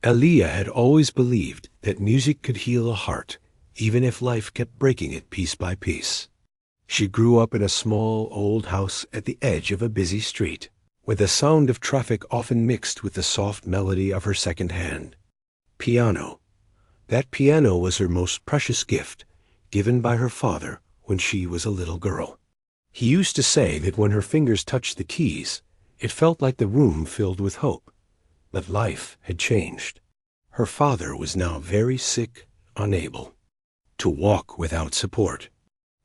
Aaliyah had always believed that music could heal a heart, even if life kept breaking it piece by piece. She grew up in a small, old house at the edge of a busy street, where the sound of traffic often mixed with the soft melody of her second hand. Piano. That piano was her most precious gift, given by her father when she was a little girl. He used to say that when her fingers touched the keys, it felt like the room filled with hope. But life had changed. Her father was now very sick, unable to walk without support.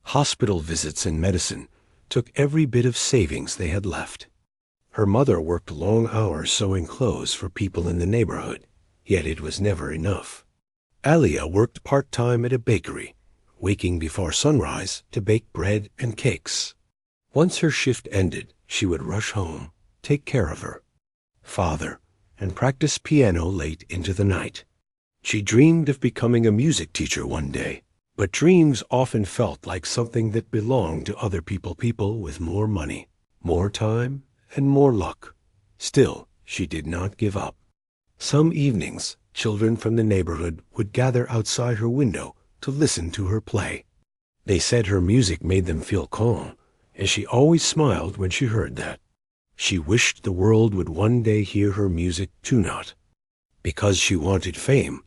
Hospital visits and medicine took every bit of savings they had left. Her mother worked long hours sewing clothes for people in the neighborhood, yet it was never enough. Aaliyah worked part-time at a bakery, waking before sunrise to bake bread and cakes. Once her shift ended, she would rush home, take care of her father, and practice piano late into the night. She dreamed of becoming a music teacher one day, but dreams often felt like something that belonged to other people with more money, more time, and more luck. Still, she did not give up. Some evenings, children from the neighborhood would gather outside her window to listen to her play. They said her music made them feel calm, and she always smiled when she heard that. She wished the world would one day hear her music too, not because she wanted fame,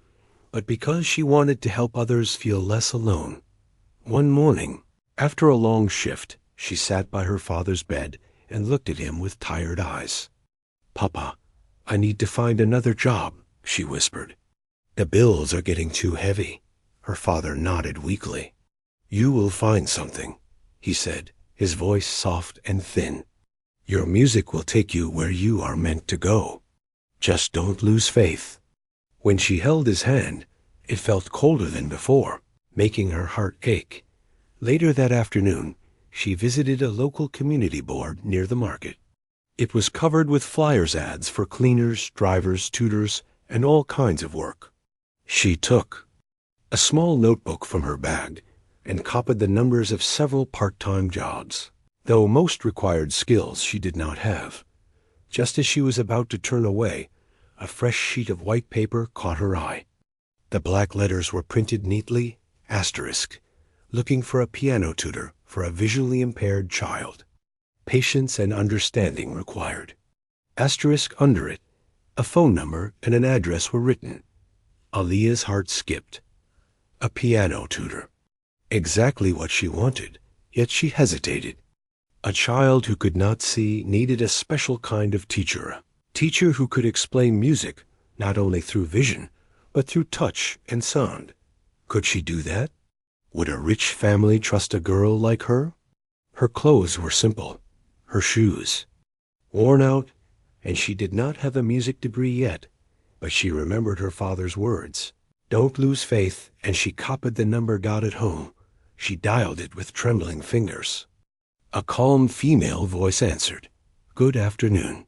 but because she wanted to help others feel less alone. One morning, after a long shift, she sat by her father's bed and looked at him with tired eyes. "Papa, I need to find another job," she whispered. "The bills are getting too heavy." Her father nodded weakly. "You will find something," he said, his voice soft and thin. "Your music will take you where you are meant to go. Just don't lose faith." When she held his hand, it felt colder than before, making her heart ache. Later that afternoon, she visited a local community board near the market. It was covered with flyers ads for cleaners, drivers, tutors, and all kinds of work. She took a small notebook from her bag and copied the numbers of several part-time jobs, though most required skills she did not have. Just as she was about to turn away, a fresh sheet of white paper caught her eye. The black letters were printed neatly, asterisk, looking for a piano tutor for a visually impaired child. Patience and understanding required. Asterisk under it, a phone number and an address were written. Aaliyah's heart skipped. A piano tutor. Exactly what she wanted, yet she hesitated. A child who could not see needed a special kind of teacher, a teacher who could explain music not only through vision, but through touch and sound. Could she do that? Would a rich family trust a girl like her? Her clothes were simple, her shoes worn out, and she did not have a music degree yet, but she remembered her father's words. Don't lose faith, and she copied the number got at home. She dialed it with trembling fingers. A calm female voice answered. "Good afternoon.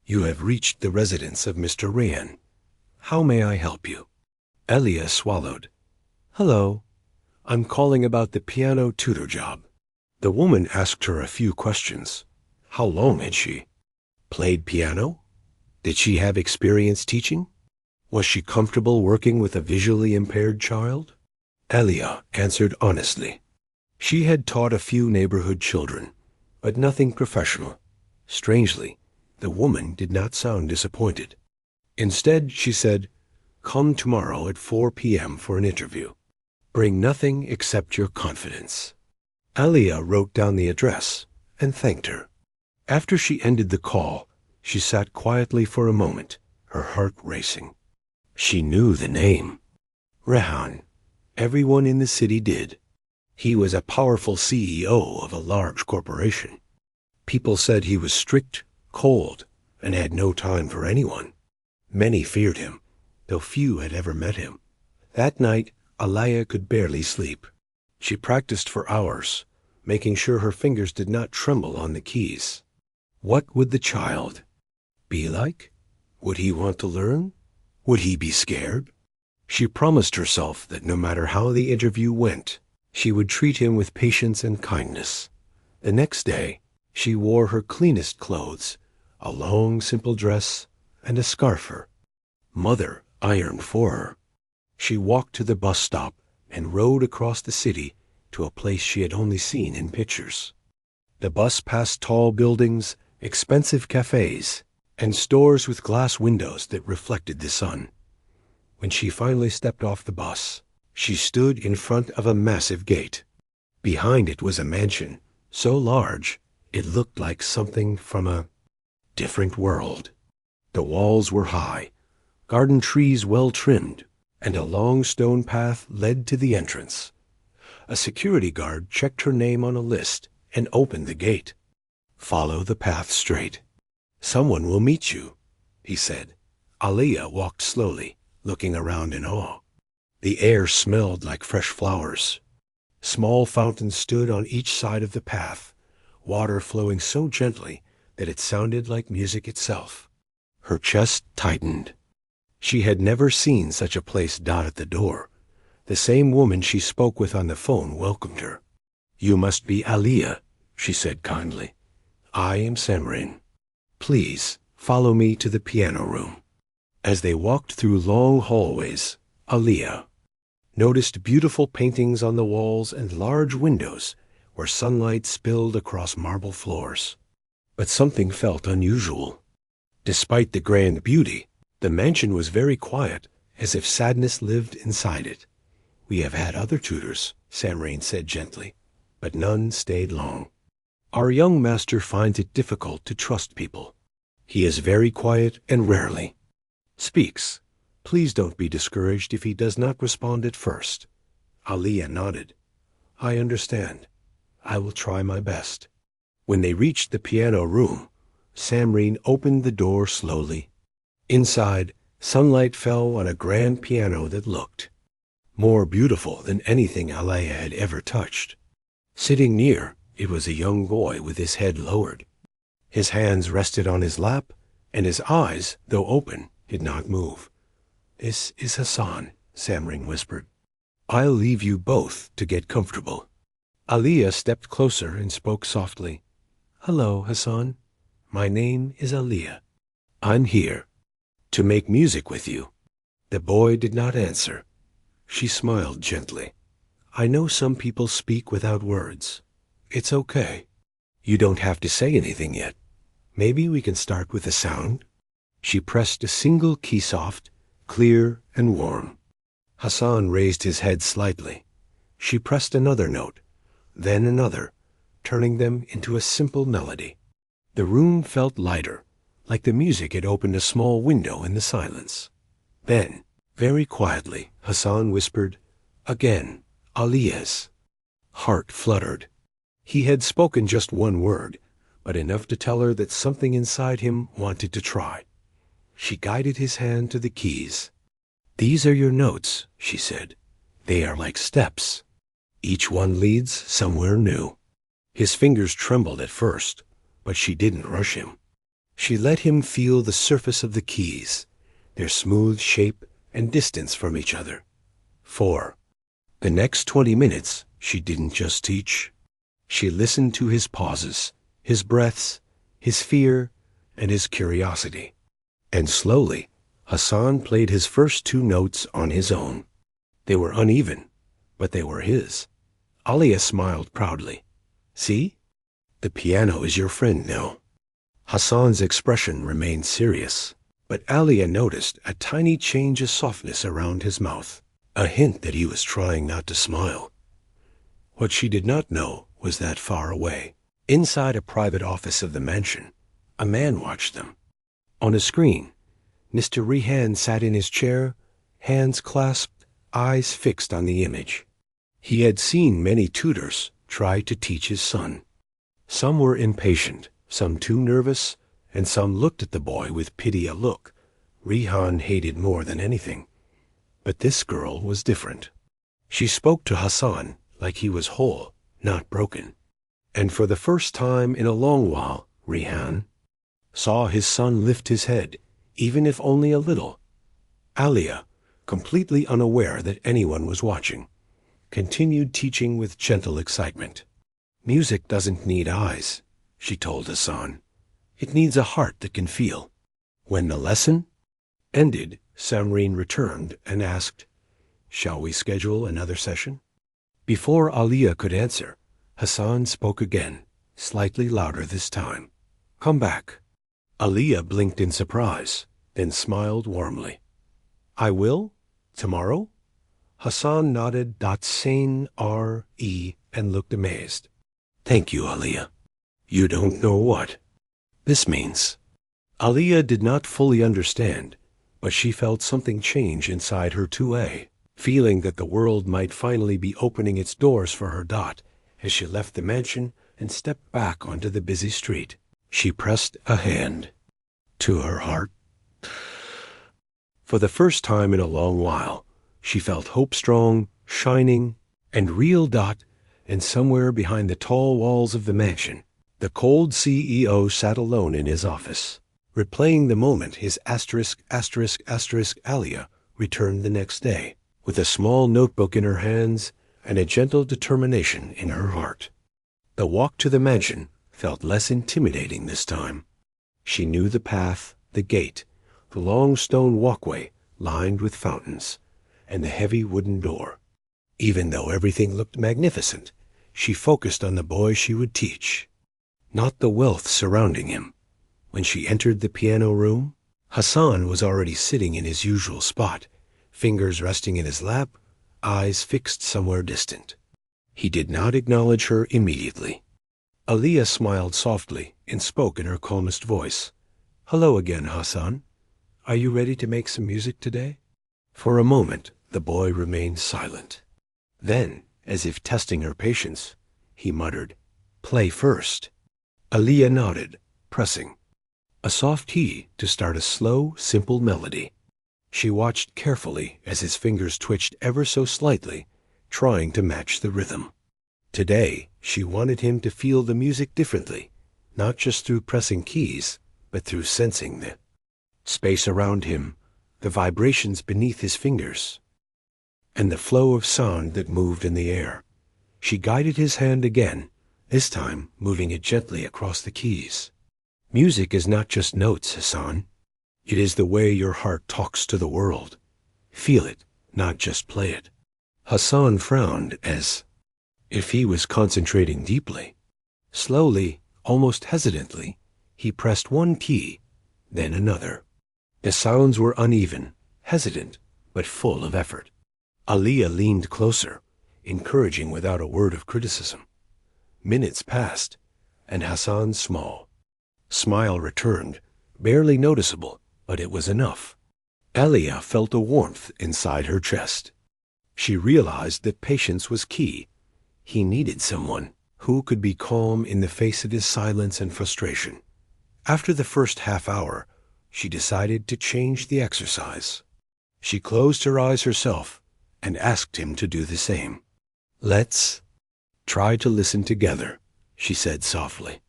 You have reached the residence of Mr. Rayan. How may I help you?" Aaliyah swallowed. "Hello. I'm calling about the piano tutor job." The woman asked her a few questions. How long had she played piano? Did she have experience teaching? Was she comfortable working with a visually impaired child? Aaliyah answered honestly. She had taught a few neighborhood children, but nothing professional. Strangely, the woman did not sound disappointed. Instead, she said, "Come tomorrow at 4 p.m. for an interview. Bring nothing except your confidence." Aaliyah wrote down the address and thanked her. After she ended the call, she sat quietly for a moment, her heart racing. She knew the name. Rehan. Everyone in the city did. He was a powerful CEO of a large corporation. People said he was strict, cold, and had no time for anyone. Many feared him, though few had ever met him. That night, Aaliyah could barely sleep. She practiced for hours, making sure her fingers did not tremble on the keys. What would the child be like? Would he want to learn? Would he be scared? She promised herself that no matter how the interview went, she would treat him with patience and kindness. The next day, she wore her cleanest clothes, a long, simple dress, and a scarf. Her mother, ironed for her. She walked to the bus stop and rode across the city to a place she had only seen in pictures. The bus passed tall buildings, expensive cafes, and stores with glass windows that reflected the sun. When she finally stepped off the bus, she stood in front of a massive gate. Behind it was a mansion, so large it looked like something from a different world. The walls were high, garden trees well trimmed, and a long stone path led to the entrance. A security guard checked her name on a list and opened the gate. "Follow the path straight. Someone will meet you," he said. Aliyah walked slowly, looking around in awe. The air smelled like fresh flowers. Small fountains stood on each side of the path, water flowing so gently that it sounded like music itself. Her chest tightened. She had never seen such a place dot the door. The same woman she spoke with on the phone welcomed her. "You must be Aliyah," she said kindly. "I am Samrin. Please follow me to the piano room." As they walked through long hallways, Aliyah noticed beautiful paintings on the walls and large windows where sunlight spilled across marble floors. But something felt unusual. Despite the grand beauty, the mansion was very quiet, as if sadness lived inside it. "We have had other tutors," Samrain said gently, "but none stayed long. Our young master finds it difficult to trust people. He is very quiet and rarely speaks. Please don't be discouraged if he does not respond at first." Aliyah nodded. "I understand. I will try my best." When they reached the piano room, Samreen opened the door slowly. Inside, sunlight fell on a grand piano that looked more beautiful than anything Aliyah had ever touched. Sitting near, it was a young boy with his head lowered. His hands rested on his lap, and his eyes, though open, did not move. "This is Hassan," Samring whispered. "I'll leave you both to get comfortable." Aliyah stepped closer and spoke softly. "Hello, Hassan. My name is Aliyah. I'm here to make music with you." The boy did not answer. She smiled gently. "I know some people speak without words. It's okay. You don't have to say anything yet. Maybe we can start with a sound." She pressed a single key, soft, clear, and warm. Hassan raised his head slightly. She pressed another note, then another, turning them into a simple melody. The room felt lighter, like the music had opened a small window in the silence. Then, very quietly, Hassan whispered, "Again, Aliyah's." Heart fluttered. He had spoken just one word, but enough to tell her that something inside him wanted to try. She guided his hand to the keys. "These are your notes," she said. "They are like steps. Each one leads somewhere new." His fingers trembled at first, but she didn't rush him. She let him feel the surface of the keys, their smooth shape and distance from each other. For the next 20 minutes, she didn't just teach. She listened to his pauses, his breaths, his fear, and his curiosity. And slowly, Hassan played his first 2 notes on his own. They were uneven, but they were his. Aliyah smiled proudly. "See? The piano is your friend now." Hassan's expression remained serious, but Aliyah noticed a tiny change of softness around his mouth, a hint that he was trying not to smile. What she did not know was that far away, inside a private office of the mansion, a man watched them. On a screen, Mr. Rehan sat in his chair, hands clasped, eyes fixed on the image. He had seen many tutors try to teach his son. Some were impatient, some too nervous, and some looked at the boy with pity, a look Rehan hated more than anything. But this girl was different. She spoke to Hassan like he was whole, not broken. And for the first time in a long while, Rehan saw his son lift his head, even if only a little. Aliyah, completely unaware that anyone was watching, continued teaching with gentle excitement. "Music doesn't need eyes," she told Hassan. "It needs a heart that can feel." When the lesson Ended, Samreen returned and asked, "Shall we schedule another session?" Before Aliyah could answer, Hassan spoke again, slightly louder this time. "Come back." Aliyah blinked in surprise, then smiled warmly. "I will? Tomorrow?" Hassan nodded .sane R-E and looked amazed. "Thank you, Aliyah. You don't know what this means." Aliyah did not fully understand, but she felt something change inside her 2A, feeling that the world might finally be opening its doors for her Dot as she left the mansion and stepped back onto the busy street. She pressed a hand to her heart. For the first time in a long while, she felt hope strong, shining, and real. And somewhere behind the tall walls of the mansion, the cold CEO sat alone in his office, replaying the moment his Aliyah returned the next day, with a small notebook in her hands and a gentle determination in her heart. The walk to the mansion felt less intimidating this time. She knew the path, the gate, the long stone walkway lined with fountains, and the heavy wooden door. Even though everything looked magnificent, she focused on the boy she would teach, not the wealth surrounding him. When she entered the piano room, Hassan was already sitting in his usual spot, fingers resting in his lap, eyes fixed somewhere distant. He did not acknowledge her immediately. Aliyah smiled softly and spoke in her calmest voice. "Hello again, Hassan. Are you ready to make some music today?" For a moment, the boy remained silent. Then, as if testing her patience, he muttered, "Play first." Aliyah nodded, pressing a soft key to start a slow, simple melody. She watched carefully as his fingers twitched ever so slightly, trying to match the rhythm. Today, she wanted him to feel the music differently, not just through pressing keys, but through sensing the space around him, the vibrations beneath his fingers, and the flow of sound that moved in the air. She guided his hand again, this time moving it gently across the keys. "Music is not just notes, Hassan. It is the way your heart talks to the world. Feel it, not just play it." Hassan frowned as if he was concentrating deeply. Slowly, almost hesitantly, he pressed one key, then another. The sounds were uneven, hesitant, but full of effort. Aliyah leaned closer, encouraging without a word of criticism. Minutes passed, and Hassan's smile returned, barely noticeable, but it was enough. Aliyah felt a warmth inside her chest. She realized that patience was key. He needed someone who could be calm in the face of his silence and frustration. After the first half hour, she decided to change the exercise. She closed her eyes herself and asked him to do the same. "Let's try to listen together," she said softly.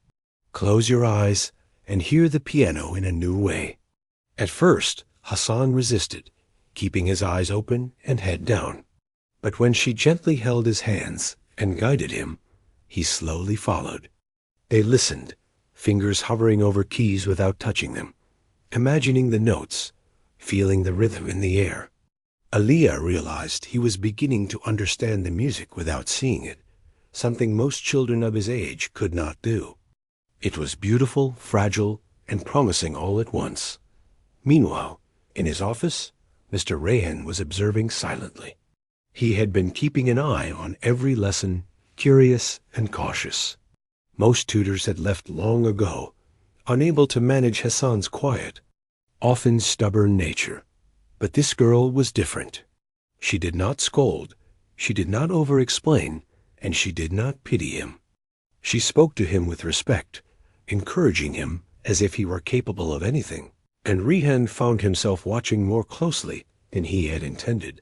"Close your eyes and hear the piano in a new way." At first, Hassan resisted, keeping his eyes open and head down. But when she gently held his hands and guided him, he slowly followed. They listened, fingers hovering over keys without touching them, imagining the notes, feeling the rhythm in the air. Aliyah realized he was beginning to understand the music without seeing it, something most children of his age could not do. It was beautiful, fragile, and promising all at once. Meanwhile, in his office, Mr. Rahan was observing silently. He had been keeping an eye on every lesson, curious and cautious. Most tutors had left long ago, unable to manage Hassan's quiet, often stubborn nature. But this girl was different. She did not scold, she did not over-explain, and she did not pity him. She spoke to him with respect, encouraging him as if he were capable of anything. And Rehan found himself watching more closely than he had intended.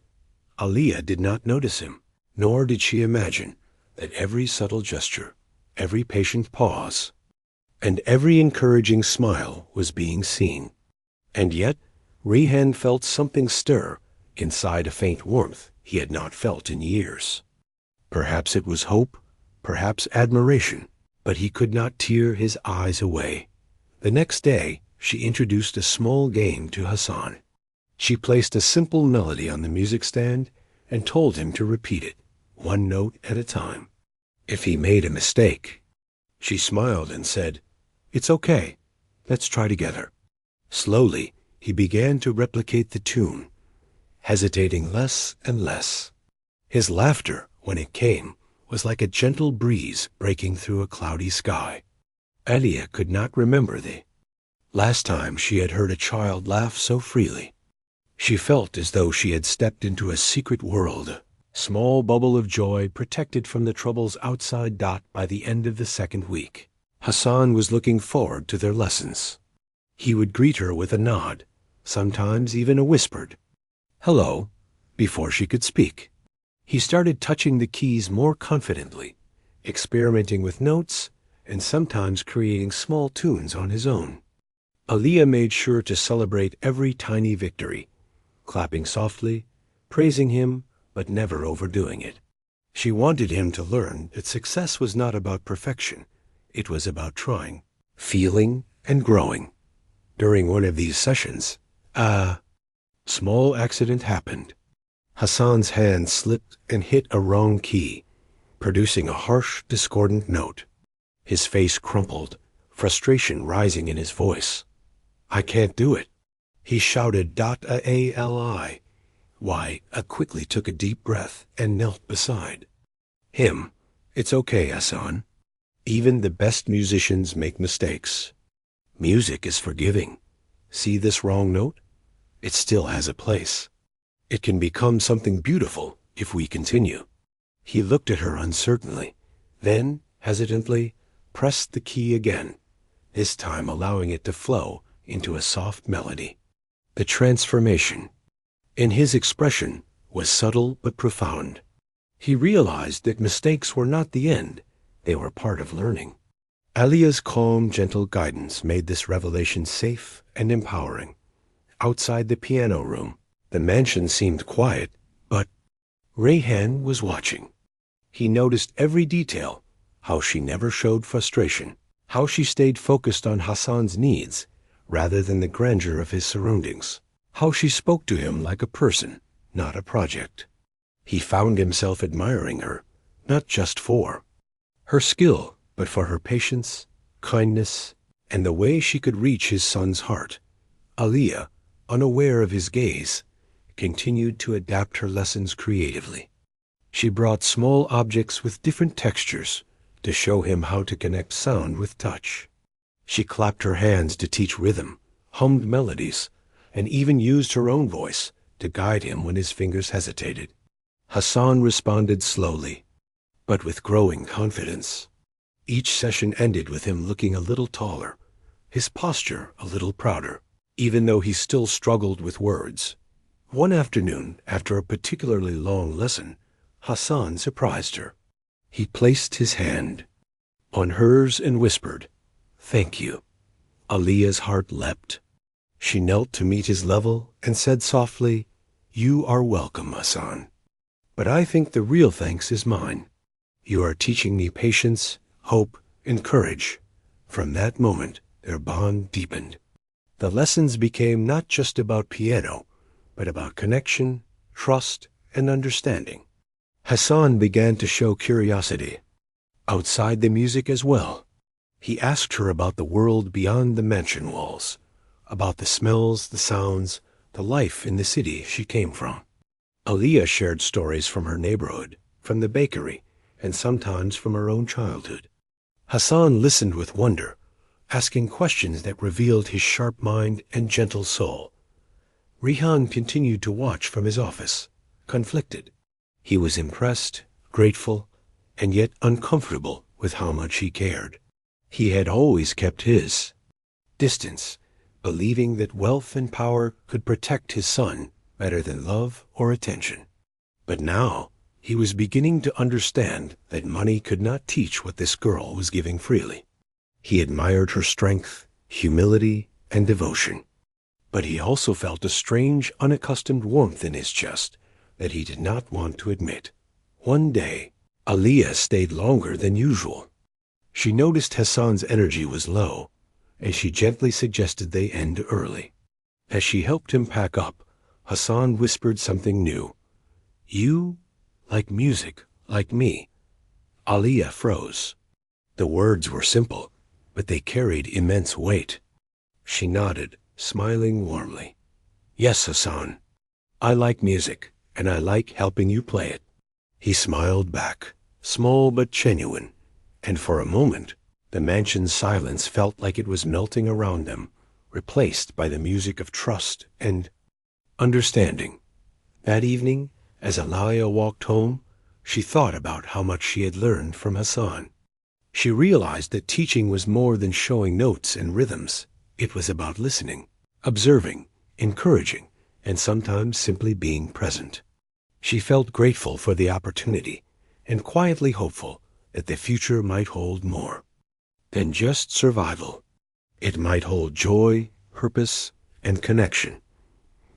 Aliyah did not notice him, nor did she imagine that every subtle gesture, every patient pause, and every encouraging smile was being seen. And yet, Rehan felt something stir inside, a faint warmth he had not felt in years. Perhaps it was hope, perhaps admiration, but he could not tear his eyes away. The next day, she introduced a small game to Hassan. She placed a simple melody on the music stand and told him to repeat it, one note at a time. If he made a mistake, she smiled and said, "It's okay. Let's try together." Slowly, he began to replicate the tune, hesitating less and less. His laughter, when it came, was like a gentle breeze breaking through a cloudy sky. Alia could not remember the last time she had heard a child laugh so freely. She felt as though she had stepped into a secret world, a small bubble of joy protected from the troubles outside. By the end of the second week, Hassan was looking forward to their lessons. He would greet her with a nod, sometimes even a whispered "hello," before she could speak. He started touching the keys more confidently, experimenting with notes, and sometimes creating small tunes on his own. Alia made sure to celebrate every tiny victory, clapping softly, praising him, but never overdoing it. She wanted him to learn that success was not about perfection. It was about trying, feeling, and growing. During one of these sessions, a small accident happened. Hassan's hand slipped and hit a wrong key, producing a harsh, discordant note. His face crumpled, frustration rising in his voice. "I can't do it," he shouted. "Ali." I quickly took a deep breath and knelt beside him. "It's okay, Hassan. Even the best musicians make mistakes. Music is forgiving. See this wrong note? It still has a place. It can become something beautiful if we continue." He looked at her uncertainly, then, hesitantly, pressed the key again, this time allowing it to flow into a soft melody. The transformation in his expression was subtle but profound. He realized that mistakes were not the end, they were part of learning. Alia's calm, gentle guidance made this revelation safe and empowering. Outside the piano room, the mansion seemed quiet, but Rayhan was watching. He noticed every detail, how she never showed frustration, how she stayed focused on Hassan's needs rather than the grandeur of his surroundings, how she spoke to him like a person, not a project. He found himself admiring her, not just for her skill, but for her patience, kindness, and the way she could reach his son's heart. Alia, unaware of his gaze, continued to adapt her lessons creatively. She brought small objects with different textures to show him how to connect sound with touch. She clapped her hands to teach rhythm, hummed melodies, and even used her own voice to guide him when his fingers hesitated. Hassan responded slowly, but with growing confidence. Each session ended with him looking a little taller, his posture a little prouder, even though he still struggled with words. One afternoon, after a particularly long lesson, Hassan surprised her. He placed his hand on hers and whispered, "Thank you." Alia's heart leapt. She knelt to meet his level and said softly, "You are welcome, Hassan. But I think the real thanks is mine. You are teaching me patience, hope, and courage." From that moment, their bond deepened. The lessons became not just about piano, but about connection, trust, and understanding. Hassan began to show curiosity outside the music as well. He asked her about the world beyond the mansion walls, about the smells, the sounds, the life in the city she came from. Alia shared stories from her neighborhood, from the bakery, and sometimes from her own childhood. Hassan listened with wonder, asking questions that revealed his sharp mind and gentle soul. Rihan continued to watch from his office, conflicted. He was impressed, grateful, and yet uncomfortable with how much he cared. He had always kept his distance, believing that wealth and power could protect his son better than love or attention. But now he was beginning to understand that money could not teach what this girl was giving freely. He admired her strength, humility, and devotion. But he also felt a strange, unaccustomed warmth in his chest that he did not want to admit. One day, Alia stayed longer than usual. She noticed Hassan's energy was low, and she gently suggested they end early. As she helped him pack up, Hassan whispered something new. You like music, like me. Aliyah froze. The words were simple, but they carried immense weight. She nodded, smiling warmly. Yes, Hassan. I like music, and I like helping you play it. He smiled back, small but genuine, and for a moment, the mansion's silence felt like it was melting around them, replaced by the music of trust and understanding. That evening, as Aliyah walked home, she thought about how much she had learned from Hassan. She realized that teaching was more than showing notes and rhythms. It was about listening, observing, encouraging, and sometimes simply being present. She felt grateful for the opportunity and quietly hopeful that the future might hold more than just survival. It might hold joy, purpose, and connection.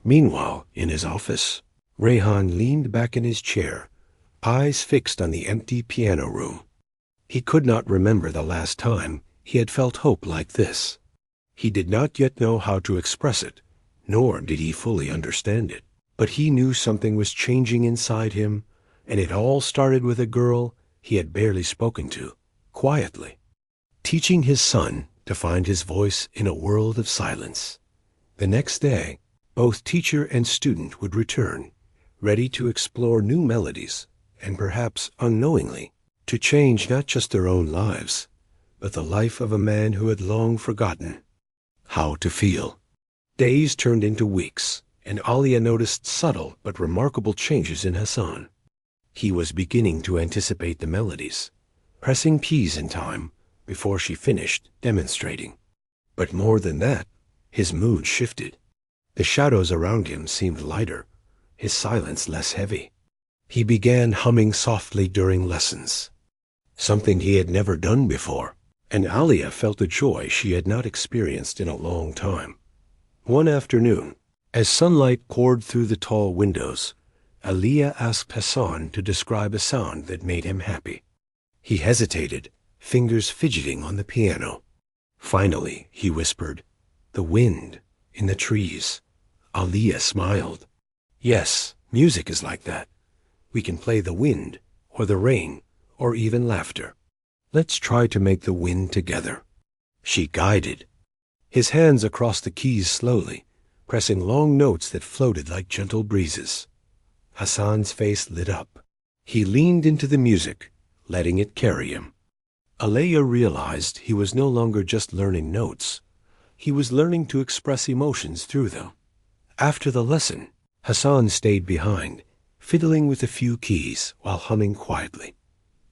Meanwhile, in his office, Rehan leaned back in his chair, eyes fixed on the empty piano room. He could not remember the last time he had felt hope like this. He did not yet know how to express it, nor did he fully understand it. But he knew something was changing inside him, and it all started with a girl he had barely spoken to, quietly, teaching his son to find his voice in a world of silence. The next day, both teacher and student would return, ready to explore new melodies, and perhaps unknowingly, to change not just their own lives, but the life of a man who had long forgotten how to feel. Days turned into weeks, and Aliyah noticed subtle but remarkable changes in Hassan. He was beginning to anticipate the melodies, pressing keys in time before she finished demonstrating. But more than that, his mood shifted. The shadows around him seemed lighter, his silence less heavy. He began humming softly during lessons, something he had never done before, and Aliyah felt a joy she had not experienced in a long time. One afternoon, as sunlight poured through the tall windows, Aliyah asked Hassan to describe a sound that made him happy. He hesitated, fingers fidgeting on the piano. Finally, he whispered, "The wind in the trees." Aliyah smiled. "Yes, music is like that. We can play the wind, or the rain, or even laughter. Let's try to make the wind together." She guided, his hands across the keys slowly, pressing long notes that floated like gentle breezes. Hassan's face lit up. He leaned into the music, letting it carry him. Aliyah realized he was no longer just learning notes. He was learning to express emotions through them. After the lesson, Hassan stayed behind, fiddling with a few keys while humming quietly.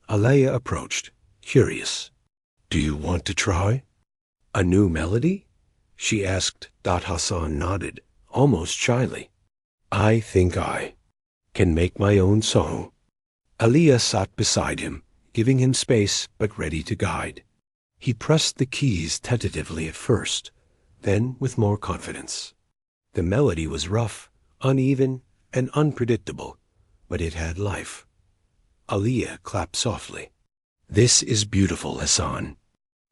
Aliyah approached, curious. "Do you want to try a new melody?" she asked. Hassan nodded, almost shyly. "I think I can make my own song." Aliyah sat beside him, giving him space but ready to guide. He pressed the keys tentatively at first, then with more confidence. The melody was rough, uneven, and unpredictable, but it had life. Aliyah clapped softly. "This is beautiful, Hassan.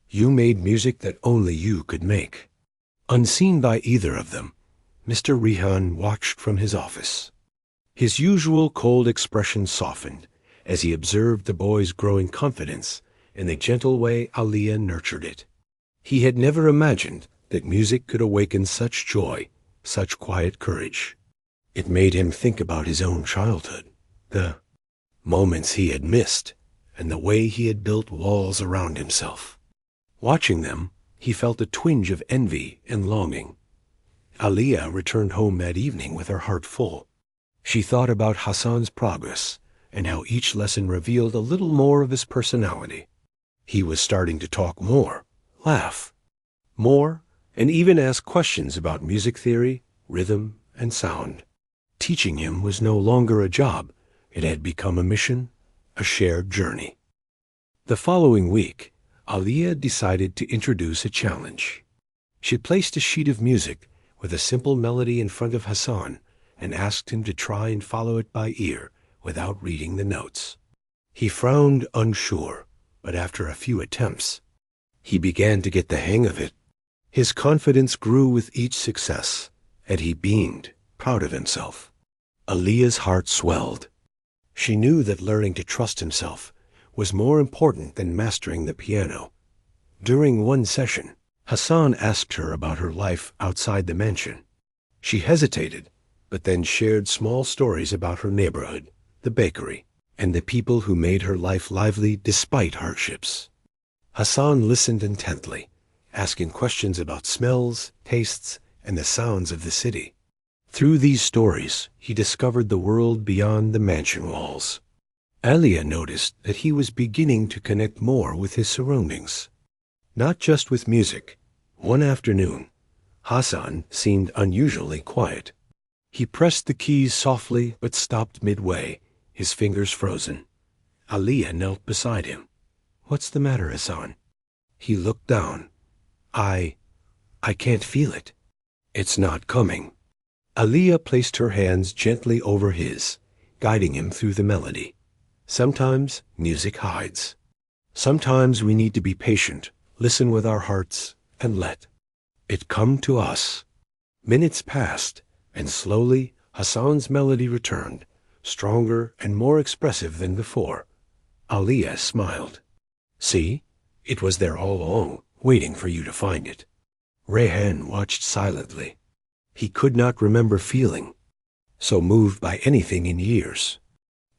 You made music that only you could make." Unseen by either of them, Mr. Rehan watched from his office. His usual cold expression softened as he observed the boy's growing confidence in the gentle way Aliyah nurtured it. He had never imagined that music could awaken such joy, such quiet courage. It made him think about his own childhood, the moments he had missed, and the way he had built walls around himself. Watching them, he felt a twinge of envy and longing. Aliyah returned home that evening with her heart full. She thought about Hassan's progress and how each lesson revealed a little more of his personality. He was starting to talk more, laugh more, and even ask questions about music theory, rhythm, and sound. Teaching him was no longer a job. It had become a mission, a shared journey. The following week, Aliyah decided to introduce a challenge. She placed a sheet of music with a simple melody in front of Hassan and asked him to try and follow it by ear without reading the notes. He frowned, unsure, but after a few attempts, he began to get the hang of it. His confidence grew with each success, and he beamed, proud of himself. Alia's heart swelled. She knew that learning to trust himself was more important than mastering the piano. During one session, Hassan asked her about her life outside the mansion. She hesitated, but then shared small stories about her neighborhood, the bakery, and the people who made her life lively despite hardships. Hassan listened intently, asking questions about smells, tastes, and the sounds of the city. Through these stories, he discovered the world beyond the mansion walls. Alia noticed that he was beginning to connect more with his surroundings. Not just with music. One afternoon, Hassan seemed unusually quiet. He pressed the keys softly but stopped midway, his fingers frozen. Alia knelt beside him. "What's the matter, Hassan?" He looked down. I can't feel it. It's not coming." Alia placed her hands gently over his, guiding him through the melody. Sometimes music hides. Sometimes we need to be patient, listen with our hearts, and let it come to us. Minutes passed, and slowly Hassan's melody returned, stronger and more expressive than before. Alia smiled. "See, it was there all along, waiting for you to find it." Rehan watched silently. He could not remember feeling so moved by anything in years.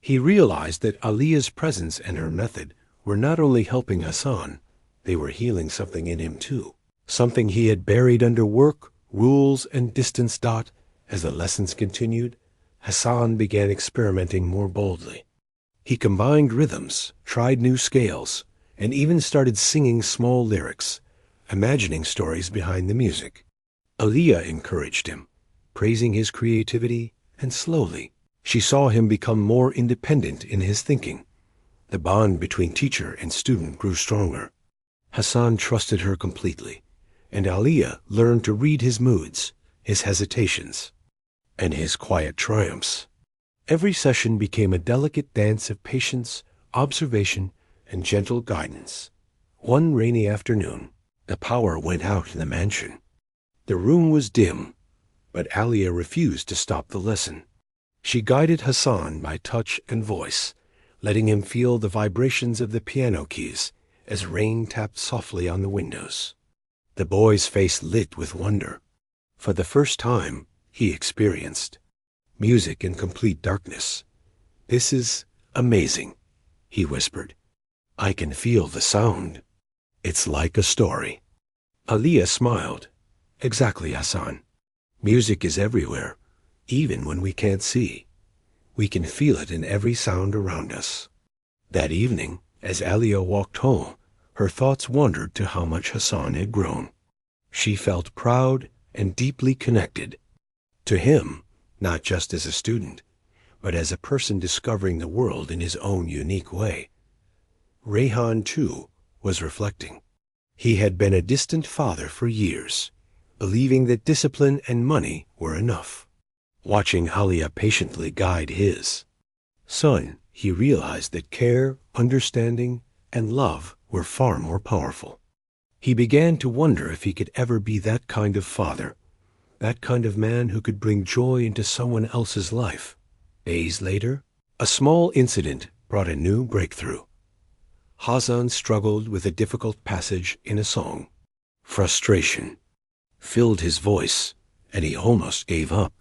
He realized that Alia's presence and her method were not only helping Hassan, they were healing something in him too, something he had buried under work, rules, and distance. As the lessons continued, Hassan began experimenting more boldly. He combined rhythms, tried new scales, and even started singing small lyrics, imagining stories behind the music. Alia encouraged him, praising his creativity, and slowly she saw him become more independent in his thinking. The bond between teacher and student grew stronger. Hassan trusted her completely, and Alia learned to read his moods, his hesitations, and his quiet triumphs. Every session became a delicate dance of patience, observation, and gentle guidance. One rainy afternoon, the power went out in the mansion. The room was dim, but Alia refused to stop the lesson. She guided Hassan by touch and voice, letting him feel the vibrations of the piano keys as rain tapped softly on the windows. The boy's face lit with wonder. For the first time, he experienced music in complete darkness. "This is amazing," he whispered. "I can feel the sound. It's like a story." Alia smiled. "Exactly, Hassan. Music is everywhere, even when we can't see. We can feel it in every sound around us." That evening, as Alia walked home, her thoughts wandered to how much Hassan had grown. She felt proud and deeply connected to him, not just as a student, but as a person discovering the world in his own unique way. Rehan, too, was reflecting. He had been a distant father for years, believing that discipline and money were enough. Watching Alia patiently guide his son, he realized that care, understanding, and love were far more powerful. He began to wonder if he could ever be that kind of father, that kind of man who could bring joy into someone else's life. Days later, a small incident brought a new breakthrough. Hassan struggled with a difficult passage in a song. Frustration filled his voice, and he almost gave up.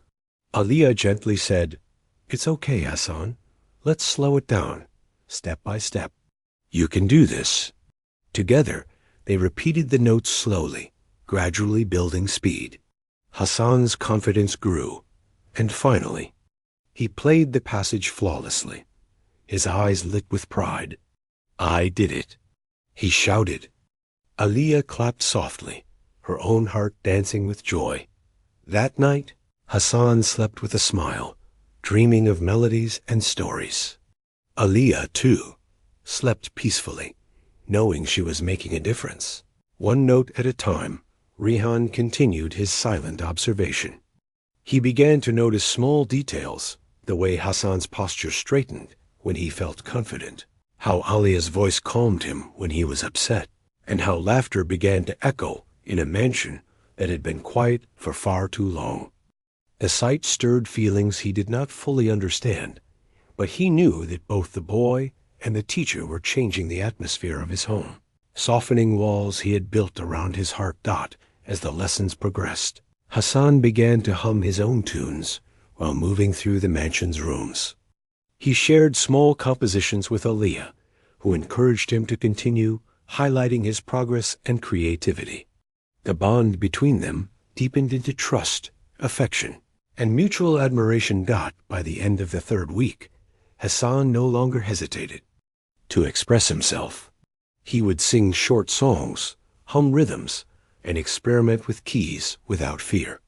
Alia gently said, "It's okay, Hassan. Let's slow it down, step by step. You can do this." Together, they repeated the notes slowly, gradually building speed. Hassan's confidence grew, and finally, he played the passage flawlessly, his eyes lit with pride. "I did it," he shouted. Alia clapped softly, her own heart dancing with joy. That night, Hassan slept with a smile, dreaming of melodies and stories. Alia, too, slept peacefully, knowing she was making a difference. One note at a time, Rehan continued his silent observation. He began to notice small details, the way Hassan's posture straightened when he felt confident, how Alia's voice calmed him when he was upset, and how laughter began to echo in a mansion that had been quiet for far too long. The sight stirred feelings he did not fully understand, but he knew that both the boy and the teacher were changing the atmosphere of his home, softening walls he had built around his heart. As the lessons progressed, Hassan began to hum his own tunes while moving through the mansion's rooms. He shared small compositions with Aliyah, who encouraged him to continue, highlighting his progress and creativity. The bond between them deepened into trust, affection, and mutual admiration. By the end of the third week, Hassan no longer hesitated to express himself. He would sing short songs, hum rhythms, and experiment with keys without fear.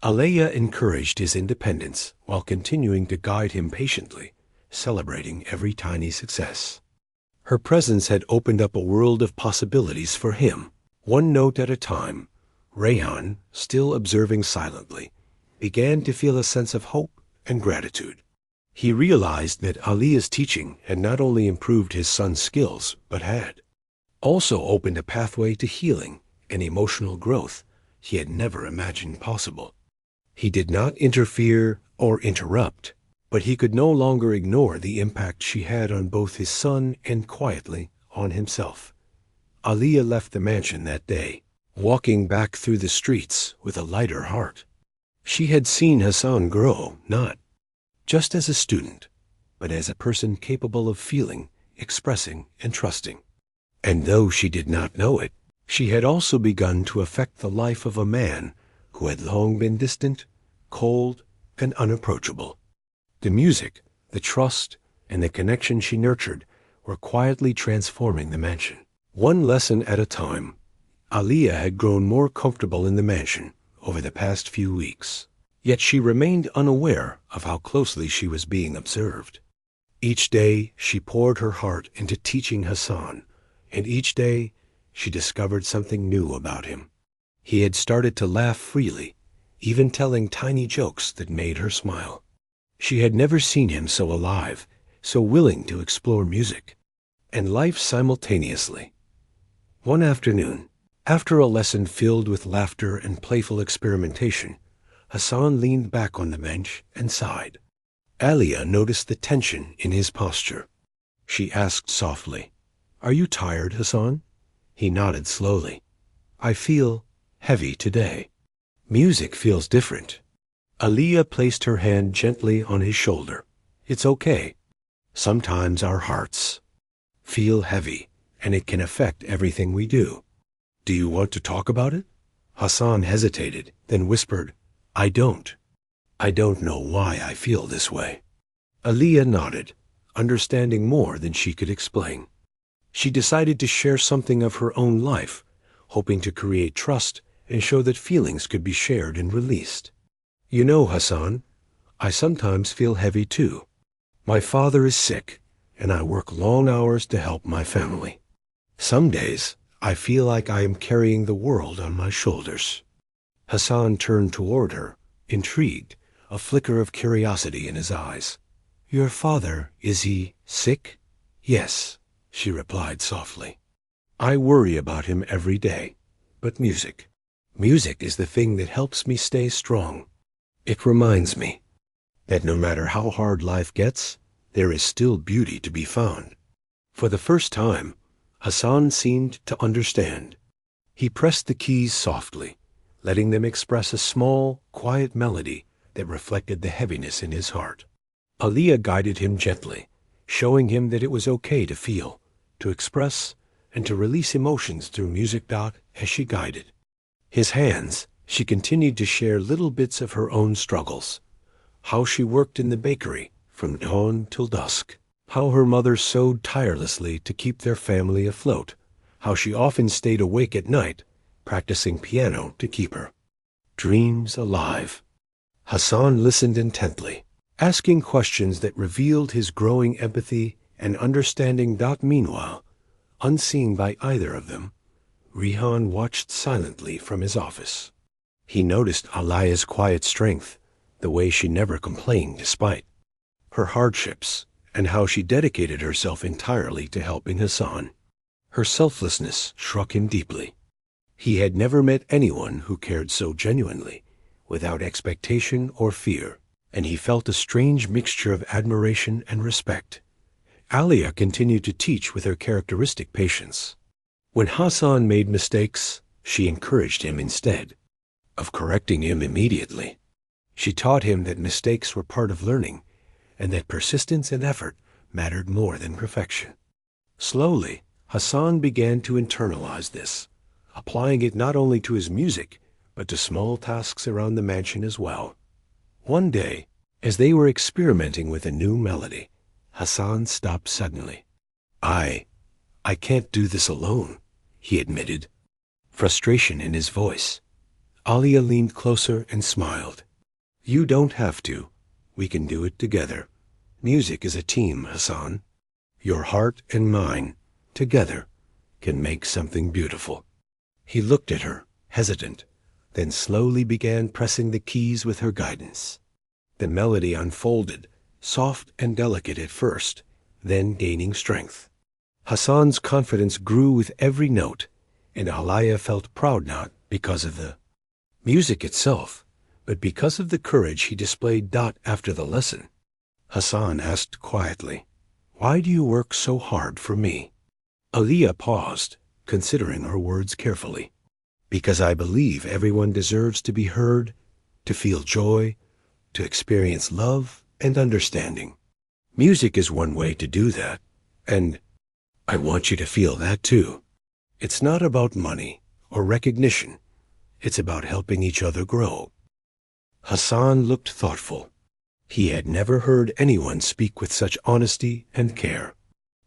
Aliyah encouraged his independence while continuing to guide him patiently, celebrating every tiny success. Her presence had opened up a world of possibilities for him. One note at a time, Rayhan, still observing silently, began to feel a sense of hope and gratitude. He realized that Aliyah's teaching had not only improved his son's skills, but had also opened a pathway to healing and emotional growth he had never imagined possible. He did not interfere or interrupt, but he could no longer ignore the impact she had on both his son and, quietly, on himself. Aliyah left the mansion that day, walking back through the streets with a lighter heart. She had seen Hassan grow, not just as a student, but as a person capable of feeling, expressing, and trusting. And though she did not know it, she had also begun to affect the life of a man who had long been distant, cold, and unapproachable. The music, the trust, and the connection she nurtured were quietly transforming the mansion. One lesson at a time, Aliyah had grown more comfortable in the mansion over the past few weeks. Yet she remained unaware of how closely she was being observed. Each day she poured her heart into teaching Hassan, and each day she discovered something new about him. He had started to laugh freely, even telling tiny jokes that made her smile. She had never seen him so alive, so willing to explore music and life simultaneously. One afternoon, after a lesson filled with laughter and playful experimentation, Hassan leaned back on the bench and sighed. Aliyah noticed the tension in his posture. She asked softly, "Are you tired, Hassan?" He nodded slowly. "I feel heavy today." "Music feels different." Aliyah placed her hand gently on his shoulder. "It's okay. Sometimes our hearts feel heavy, and it can affect everything we do." "Do you want to talk about it?" Hassan hesitated, then whispered, I don't know why I feel this way." Aliyah nodded, understanding more than she could explain. She decided to share something of her own life, hoping to create trust and show that feelings could be shared and released. "You know, Hassan, I sometimes feel heavy too. My father is sick, and I work long hours to help my family. Some days, I feel like I am carrying the world on my shoulders." Hassan turned toward her, intrigued, a flicker of curiosity in his eyes. "Your father, is he sick?" "Yes," she replied softly. "I worry about him every day, but music is the thing that helps me stay strong. It reminds me that no matter how hard life gets, there is still beauty to be found." For the first time, Hassan seemed to understand. He pressed the keys softly, letting them express a small, quiet melody that reflected the heaviness in his heart. Aliyah guided him gently, showing him that it was okay to feel, to express, and to release emotions through music. As she guided his hands, she continued to share little bits of her own struggles. How she worked in the bakery from dawn till dusk. How her mother sewed tirelessly to keep their family afloat. How she often stayed awake at night, practicing piano to keep her dreams alive. Hassan listened intently, asking questions that revealed his growing empathy and understanding. Meanwhile, unseen by either of them, Rihan watched silently from his office. He noticed Aliyah's quiet strength, the way she never complained despite her hardships, and how she dedicated herself entirely to helping Hassan. Her selflessness struck him deeply. He had never met anyone who cared so genuinely, without expectation or fear, and he felt a strange mixture of admiration and respect. Alia continued to teach with her characteristic patience. When Hassan made mistakes, she encouraged him instead of correcting him immediately. She taught him that mistakes were part of learning, and that persistence and effort mattered more than perfection. Slowly, Hassan began to internalize this, applying it not only to his music, but to small tasks around the mansion as well. One day, as they were experimenting with a new melody, Hassan stopped suddenly. I can't do this alone," he admitted, frustration in his voice. Alia leaned closer and smiled. "You don't have to. We can do it together. Music is a team, Hassan. Your heart and mine, together, can make something beautiful." He looked at her, hesitant, then slowly began pressing the keys with her guidance. The melody unfolded, soft and delicate at first, then gaining strength. Hassan's confidence grew with every note, and Alia felt proud not because of the music itself, but because of the courage he displayed after the lesson. Hassan asked quietly, "Why do you work so hard for me?" Alia paused, considering her words carefully. "Because I believe everyone deserves to be heard, to feel joy, to experience love and understanding. Music is one way to do that, and I want you to feel that too. It's not about money or recognition. It's about helping each other grow." Hassan looked thoughtful. He had never heard anyone speak with such honesty and care.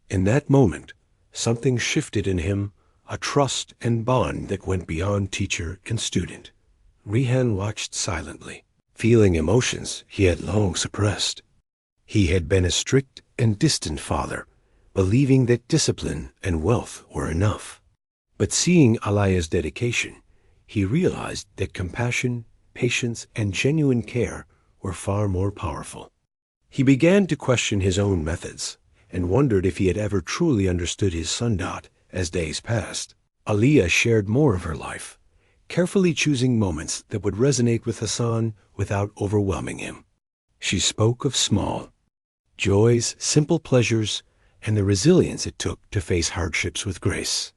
In that moment, something shifted in him, a trust and bond that went beyond teacher and student. Rehan watched silently, feeling emotions he had long suppressed. He had been a strict and distant father, believing that discipline and wealth were enough. But seeing Alia's dedication, he realized that compassion, patience, and genuine care were far more powerful. He began to question his own methods, and wondered if he had ever truly understood his son. As days passed, Alia shared more of her life, carefully choosing moments that would resonate with Hassan without overwhelming him. She spoke of small joys, simple pleasures, and the resilience it took to face hardships with grace.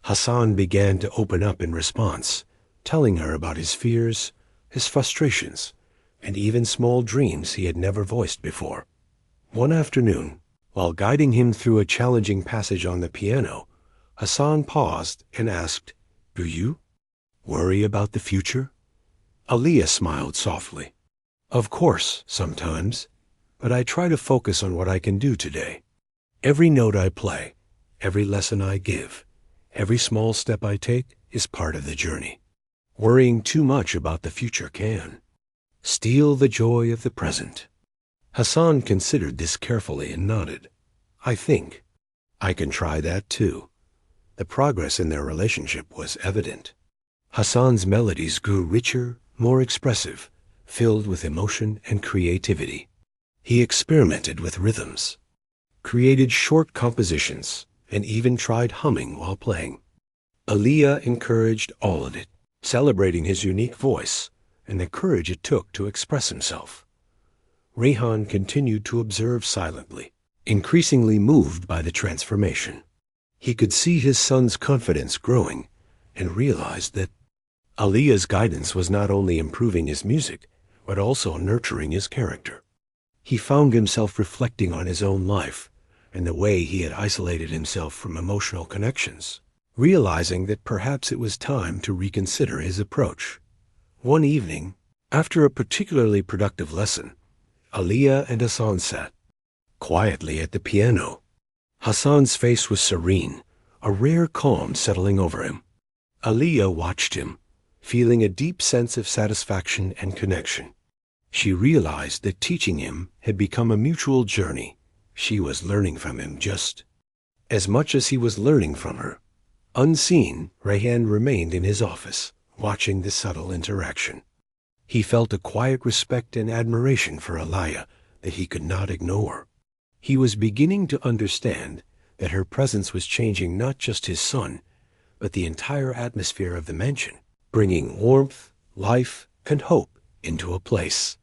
Hassan began to open up in response, telling her about his fears, his frustrations, and even small dreams he had never voiced before. One afternoon, while guiding him through a challenging passage on the piano, Hassan paused and asked, "Do you worry about the future?" Alia smiled softly. "Of course, sometimes, but I try to focus on what I can do today. Every note I play, every lesson I give, every small step I take is part of the journey. Worrying too much about the future can steal the joy of the present." Hassan considered this carefully and nodded. "I think I can try that too." The progress in their relationship was evident. Hassan's melodies grew richer, more expressive, filled with emotion and creativity. He experimented with rhythms, created short compositions, and even tried humming while playing. Alia encouraged all of it, celebrating his unique voice and the courage it took to express himself. Rehan continued to observe silently, increasingly moved by the transformation. He could see his son's confidence growing and realized that Alia's guidance was not only improving his music, but also nurturing his character. He found himself reflecting on his own life and the way he had isolated himself from emotional connections, realizing that perhaps it was time to reconsider his approach. One evening, after a particularly productive lesson, Alia and Hassan sat quietly at the piano. Hassan's face was serene, a rare calm settling over him. Alia watched him, feeling a deep sense of satisfaction and connection. She realized that teaching him had become a mutual journey. She was learning from him just as much as he was learning from her. Unseen, Rehan remained in his office, watching the subtle interaction. He felt a quiet respect and admiration for Alia that he could not ignore. He was beginning to understand that her presence was changing not just his son, but the entire atmosphere of the mansion, bringing warmth, life, and hope into a place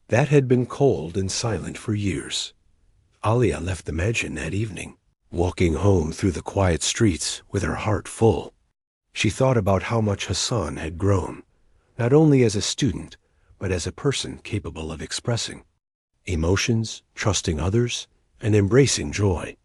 that had been cold and silent for years. Alia left the mansion that evening, walking home through the quiet streets with her heart full. She thought about how much Hassan had grown, not only as a student, but as a person capable of expressing emotions, trusting others, and embracing joy.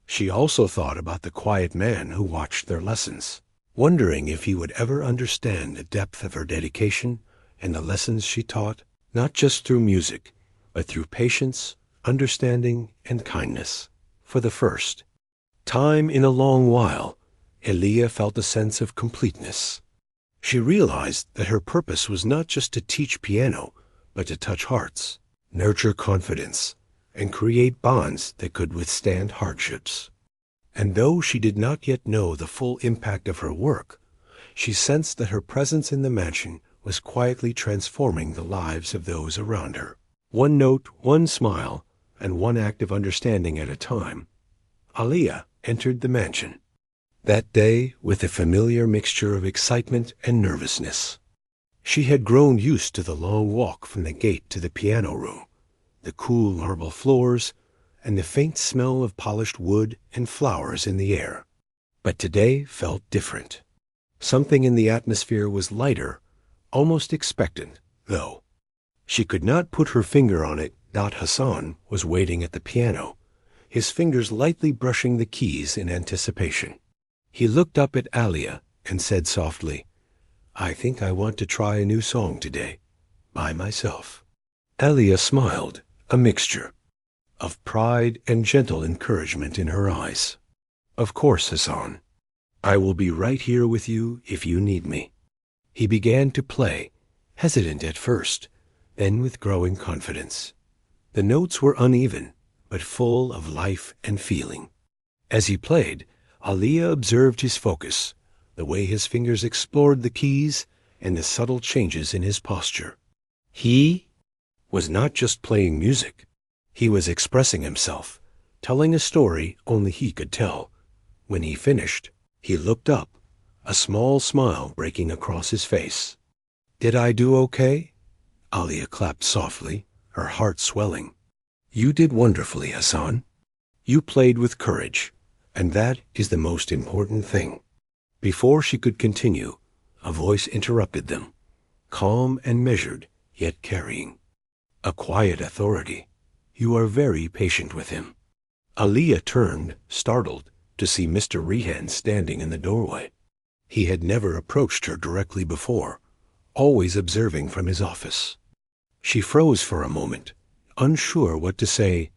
She also thought about the quiet man who watched their lessons, wondering if he would ever understand the depth of her dedication and the lessons she taught, not just through music, but through patience, understanding, and kindness. For the first time in a long while, Elia felt a sense of completeness. She realized that her purpose was not just to teach piano, but to touch hearts, nurture confidence, and create bonds that could withstand hardships. And though she did not yet know the full impact of her work, she sensed that her presence in the mansion was quietly transforming the lives of those around her. One note, one smile, and one act of understanding at a time, Alia entered the mansion that day with a familiar mixture of excitement and nervousness. She had grown used to the long walk from the gate to the piano room, the cool marble floors, and the faint smell of polished wood and flowers in the air. But today felt different. Something in the atmosphere was lighter, almost expectant, though. She could not put her finger on it. Hassan was waiting at the piano, his fingers lightly brushing the keys in anticipation. He looked up at Alia and said softly, "I think I want to try a new song today, by myself." Alia smiled, a mixture of pride and gentle encouragement in her eyes. "Of course, Hassan. I will be right here with you if you need me." He began to play, hesitant at first, then with growing confidence. The notes were uneven, but full of life and feeling. As he played, Alia observed his focus, the way his fingers explored the keys, and the subtle changes in his posture. He was not just playing music. He was expressing himself, telling a story only he could tell. When he finished, he looked up, a small smile breaking across his face. "Did I do okay?" Alia clapped softly, her heart swelling. "You did wonderfully, Hassan. You played with courage, and that is the most important thing." Before she could continue, a voice interrupted them, calm and measured, yet carrying a quiet authority. "You are very patient with him." Alia turned, startled, to see Mr. Rehan standing in the doorway. He had never approached her directly before, always observing from his office. She froze for a moment, unsure what to say.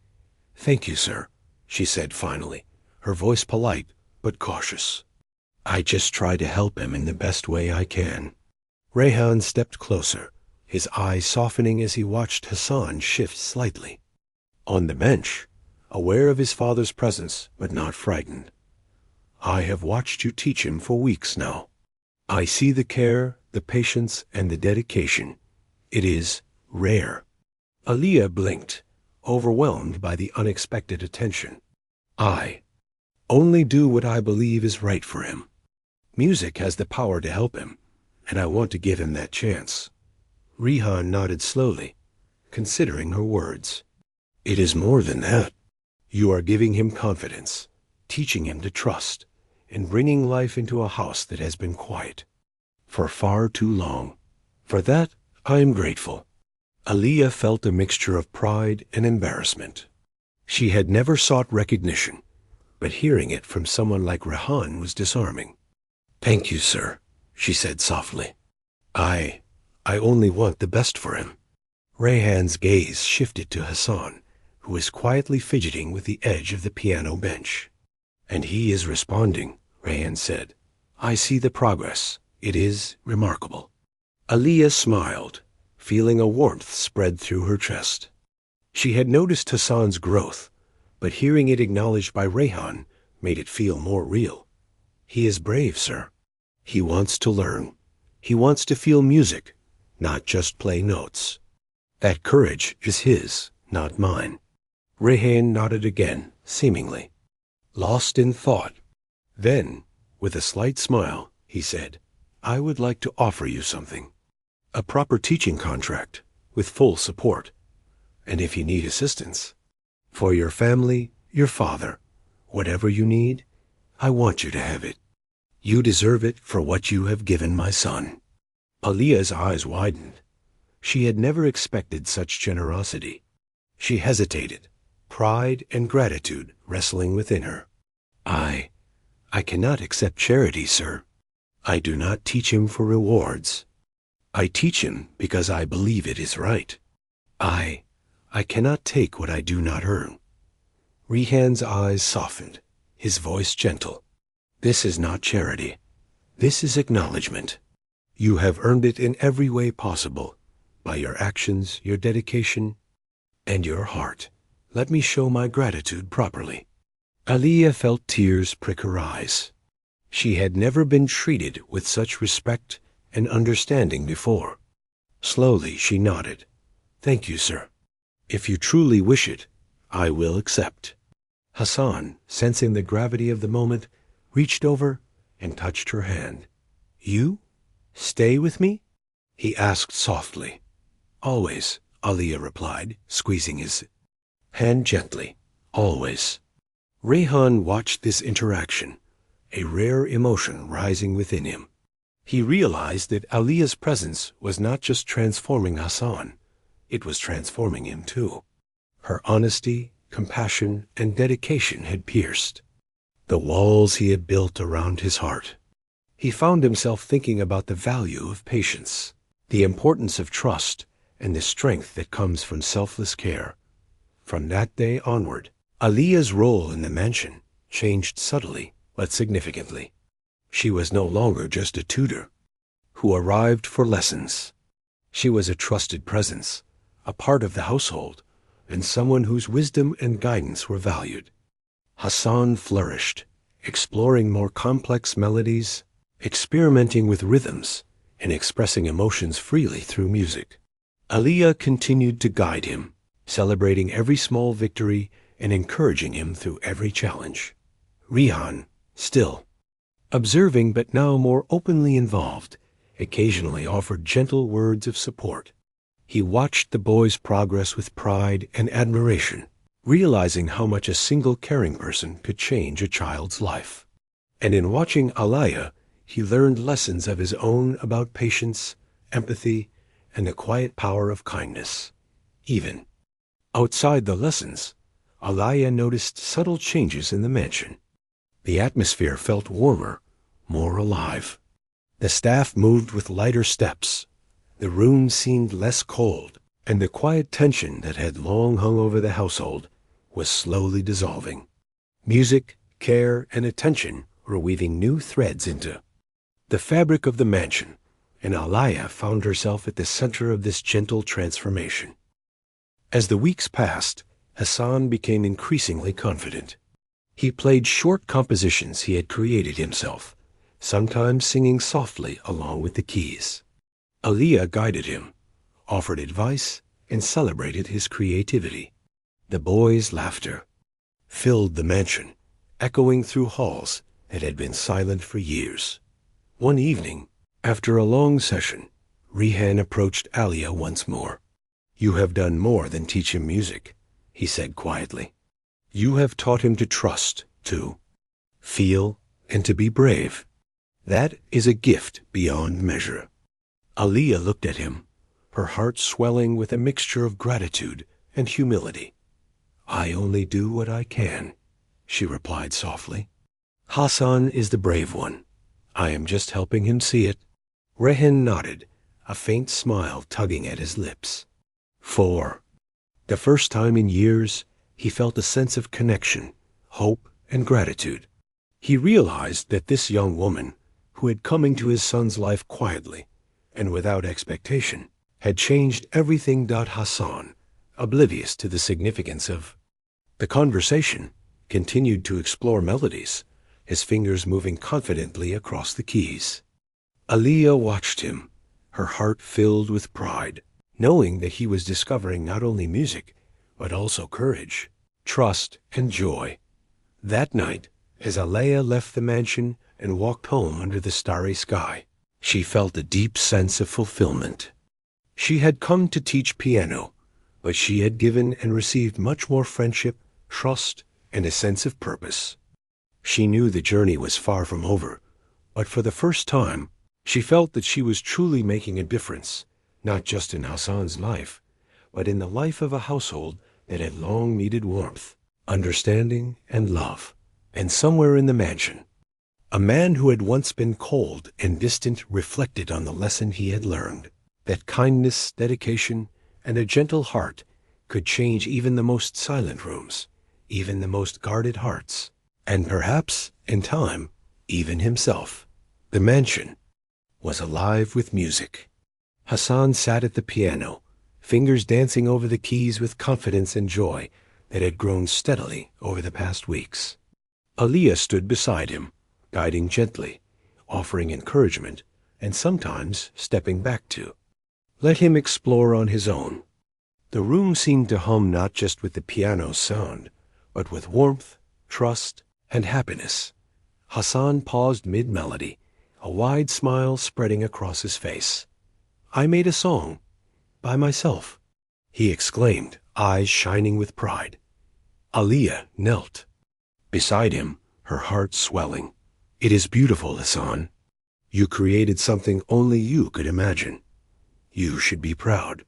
"Thank you, sir," she said finally, her voice polite but cautious. "I just try to help him in the best way I can." Rehan stepped closer, his eyes softening as he watched Hassan shift slightly on the bench, aware of his father's presence but not frightened. "I have watched you teach him for weeks now. I see the care, the patience, and the dedication. It is rare." Alia blinked, overwhelmed by the unexpected attention. "I only do what I believe is right for him. Music has the power to help him, and I want to give him that chance." Rehan nodded slowly, considering her words. "It is more than that. You are giving him confidence, teaching him to trust, and bringing life into a house that has been quiet for far too long. For that, I am grateful." Alia felt a mixture of pride and embarrassment. She had never sought recognition, but hearing it from someone like Rehan was disarming. "Thank you, sir," she said softly. I only want the best for him." Rehan's gaze shifted to Hassan, who was quietly fidgeting with the edge of the piano bench. "And he is responding," Rehan said. "I see the progress. It is remarkable." Alia smiled, feeling a warmth spread through her chest. She had noticed Hassan's growth, but hearing it acknowledged by Rehan made it feel more real. "He is brave, sir. He wants to learn. He wants to feel music, not just play notes. That courage is his, not mine." Rehan nodded again, seemingly lost in thought. Then, with a slight smile, he said, "I would like to offer you something." a proper teaching contract with full support, and if you need assistance, for your family, your father, whatever you need, I want you to have it. You deserve it for what you have given my son." Aaliyah's eyes widened. She had never expected such generosity. She hesitated, pride and gratitude wrestling within her. I cannot accept charity, sir. I do not teach him for rewards. I teach him because I believe it is right. I cannot take what I do not earn." Rehan's eyes softened, his voice gentle. "This is not charity. This is acknowledgement. You have earned it in every way possible, by your actions, your dedication, and your heart. Let me show my gratitude properly." Aaliyah felt tears prick her eyes. She had never been treated with such respect and understanding before. Slowly she nodded. "Thank you, sir. If you truly wish it, I will accept." Hassan, sensing the gravity of the moment, reached over and touched her hand. "You? Stay with me?" he asked softly. "Always," Aaliyah replied, squeezing his hand gently. "Always." Rehan watched this interaction, a rare emotion rising within him. He realized that Aaliyah's presence was not just transforming Hassan, it was transforming him too. Her honesty, compassion, and dedication had pierced the walls he had built around his heart. He found himself thinking about the value of patience, the importance of trust, and the strength that comes from selfless care. From that day onward, Aaliyah's role in the mansion changed subtly but significantly. She was no longer just a tutor who arrived for lessons. She was a trusted presence, a part of the household, and someone whose wisdom and guidance were valued. Hassan flourished, exploring more complex melodies, experimenting with rhythms, and expressing emotions freely through music. Aaliyah continued to guide him, celebrating every small victory and encouraging him through every challenge. Rehan, still observing but now more openly involved, occasionally offered gentle words of support. He watched the boy's progress with pride and admiration, realizing how much a single caring person could change a child's life. And in watching Aaliyah, he learned lessons of his own about patience, empathy, and the quiet power of kindness. Even outside the lessons, Aaliyah noticed subtle changes in the mansion. The atmosphere felt warmer, more alive. The staff moved with lighter steps. The room seemed less cold, and the quiet tension that had long hung over the household was slowly dissolving. Music, care, and attention were weaving new threads into the fabric of the mansion, and Aaliyah found herself at the center of this gentle transformation. As the weeks passed, Hassan became increasingly confident. He played short compositions he had created himself, sometimes singing softly along with the keys. Aaliyah guided him, offered advice, and celebrated his creativity. The boys' laughter filled the mansion, echoing through halls that had been silent for years. One evening, after a long session, Rehan approached Aaliyah once more. "You have done more than teach him music," he said quietly. "You have taught him to trust, to feel, and to be brave. That is a gift beyond measure." Aaliyah looked at him, her heart swelling with a mixture of gratitude and humility. "I only do what I can," she replied softly. "Hassan is the brave one. I am just helping him see it." Rehan nodded, a faint smile tugging at his lips. For the first time in years, he felt a sense of connection, hope, and gratitude. He realized that this young woman, who had come into his son's life quietly and without expectation, had changed everything. Hassan, oblivious to the significance of the conversation, continued to explore melodies, his fingers moving confidently across the keys. Aaliyah watched him, her heart filled with pride, knowing that he was discovering not only music, but also courage, trust, and joy. That night, as Aaliyah left the mansion and walked home under the starry sky, she felt a deep sense of fulfillment. She had come to teach piano, but she had given and received much more friendship, trust, and a sense of purpose. She knew the journey was far from over, but for the first time, she felt that she was truly making a difference, not just in Hassan's life, but in the life of a household that had long needed warmth, understanding, and love. And somewhere in the mansion, a man who had once been cold and distant reflected on the lesson he had learned, that kindness, dedication, and a gentle heart could change even the most silent rooms, even the most guarded hearts, and perhaps, in time, even himself. The mansion was alive with music. Hassan sat at the piano, fingers dancing over the keys with confidence and joy that had grown steadily over the past weeks. Aliyah stood beside him, guiding gently, offering encouragement, and sometimes stepping back to let him explore on his own. The room seemed to hum not just with the piano's sound, but with warmth, trust, and happiness. Hassan paused mid-melody, a wide smile spreading across his face. "I made a song, by myself," he exclaimed, eyes shining with pride. Aliyah knelt beside him, her heart swelling. "It is beautiful, Hassan. You created something only you could imagine. You should be proud."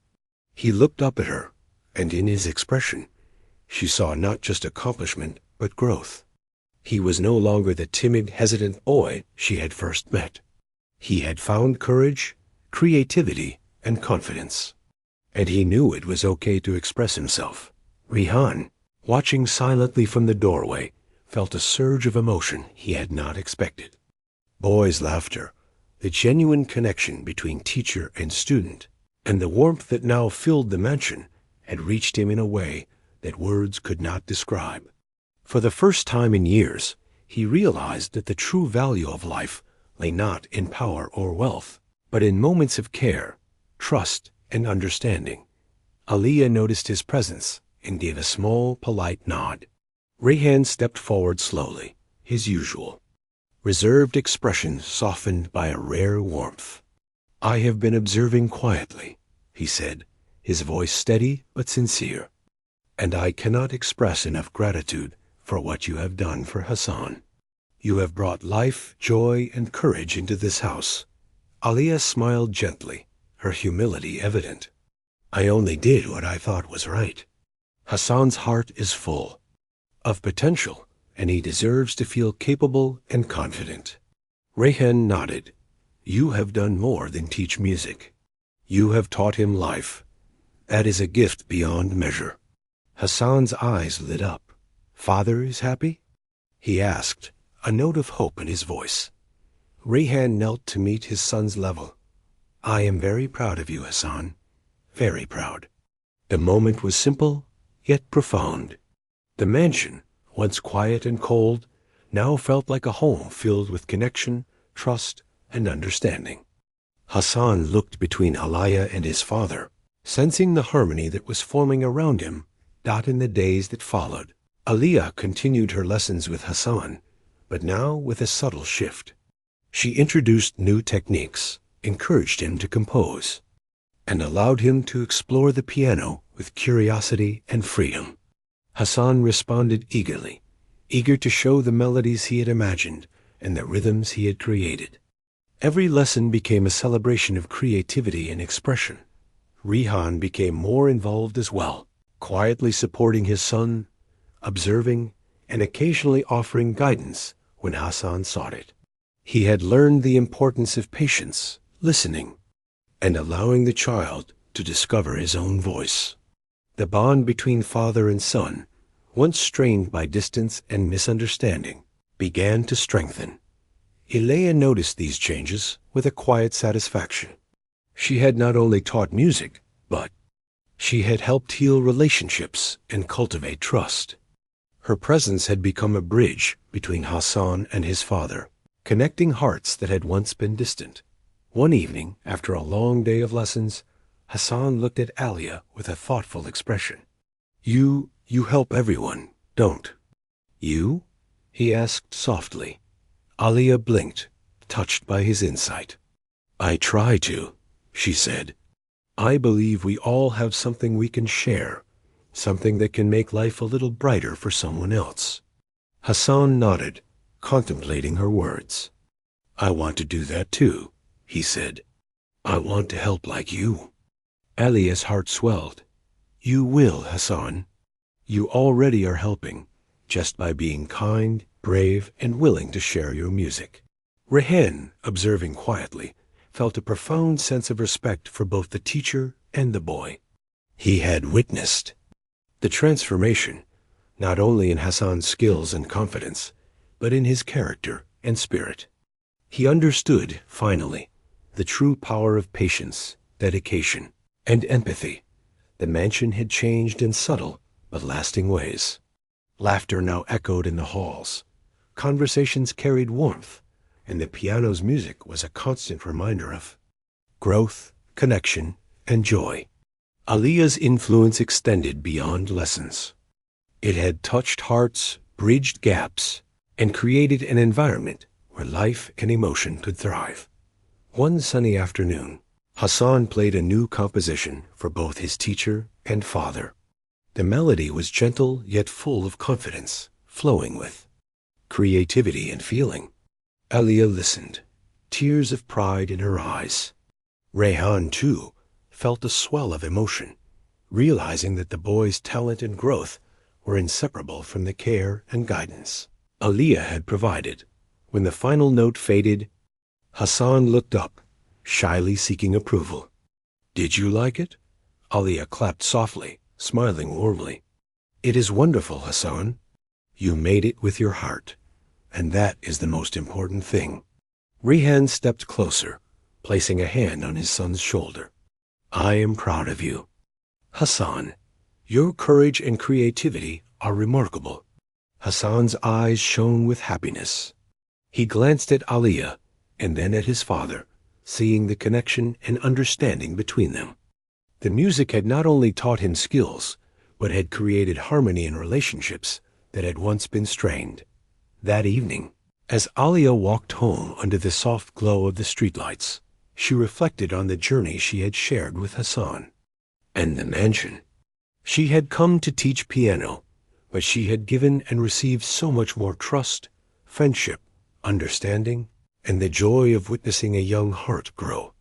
He looked up at her, and in his expression, she saw not just accomplishment, but growth. He was no longer the timid, hesitant boy she had first met. He had found courage, creativity, and confidence. And he knew it was okay to express himself. Rihan, watching silently from the doorway, felt a surge of emotion he had not expected. Boys' laughter, the genuine connection between teacher and student, and the warmth that now filled the mansion had reached him in a way that words could not describe. For the first time in years, he realized that the true value of life lay not in power or wealth, but in moments of care, trust, and understanding. Aliyah noticed his presence and gave a small, polite nod. Rayhan stepped forward slowly, his usual reserved expression softened by a rare warmth. "I have been observing quietly," he said, his voice steady but sincere, "and I cannot express enough gratitude for what you have done for Hassan. You have brought life, joy, and courage into this house." Aliyah smiled gently, her humility evident. "I only did what I thought was right. Hassan's heart is full of potential, and he deserves to feel capable and confident." Rayhan nodded. "You have done more than teach music. You have taught him life. That is a gift beyond measure." Hassan's eyes lit up. "Father is happy?" he asked, a note of hope in his voice. Rayhan knelt to meet his son's level. "I am very proud of you, Hassan. Very proud." The moment was simple, yet profound. The mansion, once quiet and cold, now felt like a home filled with connection, trust, and understanding. Hassan looked between Aliyah and his father, sensing the harmony that was forming around him, not in the days that followed. Aliyah continued her lessons with Hassan, but now with a subtle shift. She introduced new techniques, encouraged him to compose, and allowed him to explore the piano with curiosity and freedom. Hassan responded eagerly, eager to show the melodies he had imagined and the rhythms he had created. Every lesson became a celebration of creativity and expression. Rihan became more involved as well, quietly supporting his son, observing, and occasionally offering guidance when Hassan sought it. He had learned the importance of patience, listening, and allowing the child to discover his own voice. The bond between father and son, once strained by distance and misunderstanding, began to strengthen. Ilea noticed these changes with a quiet satisfaction. She had not only taught music, but she had helped heal relationships and cultivate trust. Her presence had become a bridge between Hassan and his father, connecting hearts that had once been distant. One evening, after a long day of lessons, Hassan looked at Aliyah with a thoughtful expression. You help everyone, don't you?" he asked softly. Aliyah blinked, touched by his insight. "I try to," she said. I believe we all have something we can share, something that can make life a little brighter for someone else. Hassan nodded, contemplating her words. I want to do that too, he said. I want to help like you. Alia's heart swelled. You will, Hassan. You already are helping, just by being kind, brave, and willing to share your music. Rehan, observing quietly, felt a profound sense of respect for both the teacher and the boy. He had witnessed the transformation, not only in Hassan's skills and confidence, but in his character and spirit. He understood, finally, the true power of patience, dedication, and empathy. The mansion had changed in subtle but lasting ways. Laughter now echoed in the halls. Conversations carried warmth, and the piano's music was a constant reminder of growth, connection, and joy. Alia's influence extended beyond lessons. It had touched hearts, bridged gaps, and created an environment where life and emotion could thrive. One sunny afternoon, Hassan played a new composition for both his teacher and father. The melody was gentle yet full of confidence, flowing with creativity and feeling. Alia listened, tears of pride in her eyes. Rehan, too, felt a swell of emotion, realizing that the boy's talent and growth were inseparable from the care and guidance Alia had provided. When the final note faded, Hassan looked up, shyly seeking approval. Did you like it? Alia clapped softly, smiling warmly. It is wonderful, Hassan. You made it with your heart, and that is the most important thing. Rehan stepped closer, placing a hand on his son's shoulder. I am proud of you. Hassan, your courage and creativity are remarkable. Hassan's eyes shone with happiness. He glanced at Alia and then at his father, seeing the connection and understanding between them. The music had not only taught him skills, but had created harmony in relationships that had once been strained. That evening, as Alia walked home under the soft glow of the streetlights, she reflected on the journey she had shared with Hassan and the mansion. She had come to teach piano, but she had given and received so much more trust, friendship, understanding, and the joy of witnessing a young heart grow.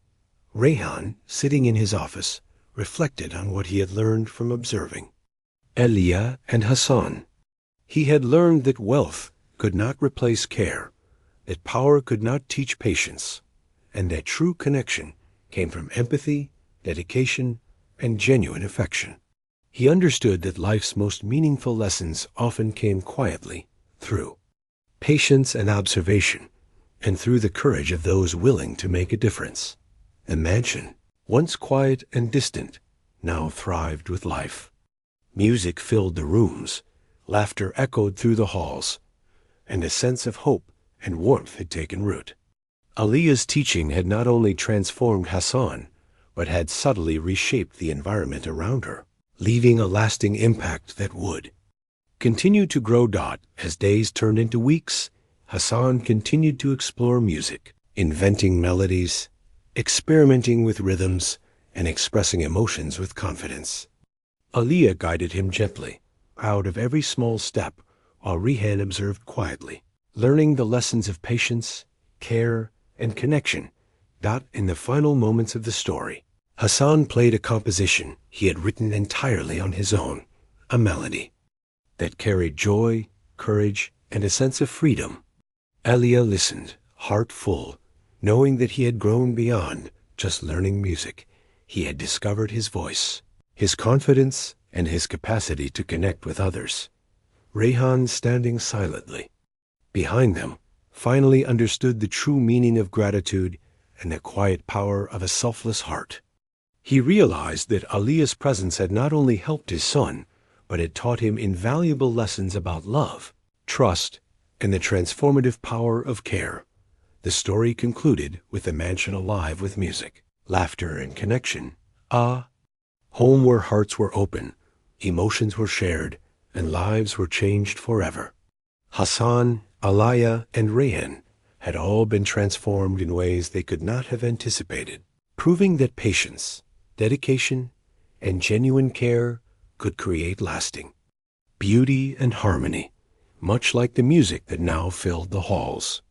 Rehan, sitting in his office, reflected on what he had learned from observing Alia and Hassan. He had learned that wealth could not replace care, that power could not teach patience, and that true connection came from empathy, dedication, and genuine affection. He understood that life's most meaningful lessons often came quietly, through patience and observation, and through the courage of those willing to make a difference. The mansion, once quiet and distant, now thrived with life. Music filled the rooms, laughter echoed through the halls, and a sense of hope and warmth had taken root. Alia's teaching had not only transformed Hassan, but had subtly reshaped the environment around her, leaving a lasting impact that would continue to grow. As days turned into weeks, Hassan continued to explore music, inventing melodies, experimenting with rhythms, and expressing emotions with confidence. Alia guided him gently, proud of every small step, while Rehan observed quietly, learning the lessons of patience, care, and connection. In the final moments of the story, Hassan played a composition he had written entirely on his own, a melody that carried joy, courage, and a sense of freedom. Alia listened, heart full, knowing that he had grown beyond just learning music. He had discovered his voice, his confidence, and his capacity to connect with others. Rehan, standing silently behind them, finally understood the true meaning of gratitude and the quiet power of a selfless heart. He realized that Alia's presence had not only helped his son, but had taught him invaluable lessons about love, trust, and the transformative power of care. The story concluded with the mansion alive with music, laughter, and connection. Home where hearts were open, emotions were shared, and lives were changed forever. Hassan, Alia, and Rehan had all been transformed in ways they could not have anticipated, proving that patience, dedication, and genuine care could create lasting beauty and harmony, much like the music that now filled the halls.